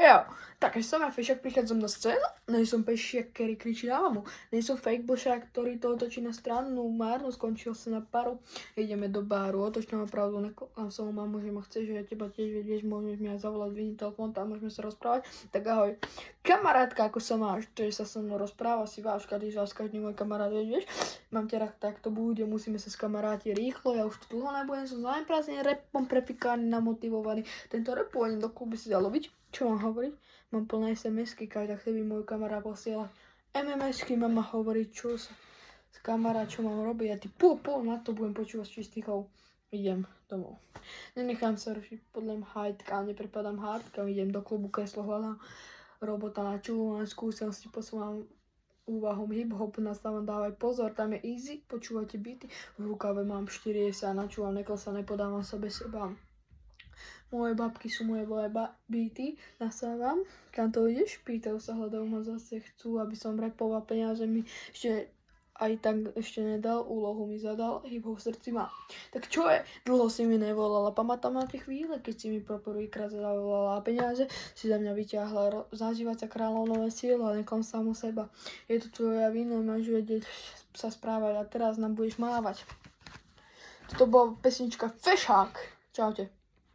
Jo, takže som ja Fešák, prichádzam na scénu, nejsem Pešiak, ktorý kričí na mamu, nejsem fake bošák, ktorý to otočí na strannú márnu, skončil sa na paru, ideme do baru, otoč na pravdu, neklam som mamu, že ma chce, že ja teba tiež vieš, môžeš mi aj zavolať, vyniť telefón, tam môžeme sa rozprávať, tak ahoj. Kamarátka, ako sa máš, to je sa so mnou rozpráva, si váš, každý môj kamarát, vieš, mám ťa rád, tak to bude, musíme sa skamarátiť rýchlo, ja už tu dlho nebudem, som zaneprázdnený, repom prepikaný, namotivovaný, tento rep pôjdem do kluby si zaloviť. Čo mám hovoriť? Mám plné SMS-ky, každá chce by môj kamarát posielať MMS-ky, mama hovorí, čo sa s kamarát, čo mám robiť, a ty pol na to budem počúvať z čistých. Idem domov. Nenechám sa rušiť podľa hajtka, neprepadám hardkam, idem do klubu, kreslo hľadám, robota na čulu, len skúsenosti posúvam úvahom hip-hop, nastávam, dávaj pozor, tam je easy, počúvate beaty, v rukave mám 4 sa načúvam, neklesa, nepodávam sa bez seba. Moje babky sú moje beaty, nasávam. Kam to ideš? Pýtajú sa, hľadajú ma zase, chcú, aby som repoval, peniaze mi ešte aj tak ešte nedal, úlohu mi zadal, hip-hop v srdci má. Tak čo je? Dlho si mi nevolala, pamätám na tie chvíle, keď si mi pro prvýkrát zavolala peniaze, si za mňa vyťahla zažívať sa kráľovnové sílo a neklam samu seba. Je to tvoja vina, máš vedieť sa správať a teraz nám budeš mávať. Toto bola pesnička Fešák. Čaute.